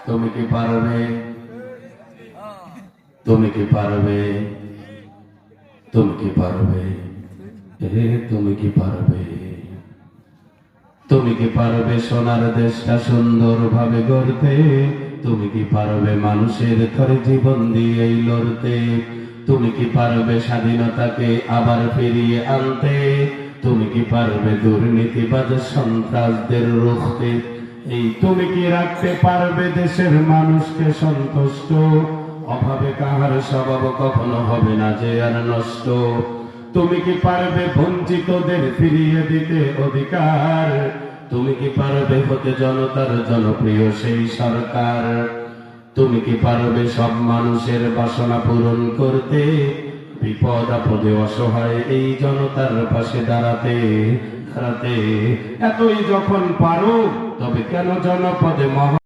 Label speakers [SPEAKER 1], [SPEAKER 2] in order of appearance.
[SPEAKER 1] তুমি কি পারবে? তুমি কি পারবে? তুমি কি পারবে? হে তুমি কি পারবে? তুমি কি পারবে সোনার দেশটা সুন্দরভাবে গড়তে? তুমি কি পারবে মানুষের ঘরে জীবন দিয়ে লড়তে? তুমি কি পারবে স্বাধীনতাকে আবার ফিরিয়ে আনতে? তুমি কি পারবে দুর্নীতিবাজ সন্ত্রাসদের রুখতে? এই তুমি কি রাখতে পারবে দেশের মানুষকে সন্তুষ্ট? অভাবে কাহার স্বভাব কখনো হবে না যে আর নষ্ট। তুমি কি পারবে বঞ্চিতদের ফিরিয়ে দিতে অধিকার? তুমি কি পারবে হতে জনতার জনপ্রিয় সেই সরকার? তুমি কি পারবে সব মানুষের বাসনা পূরণ করতে? বিপদ আপদে অসহায় এই জনতার পাশে দাঁড়াতে দাঁড়াতে। এতই যখন পারো তবে কেন জনপদে মহা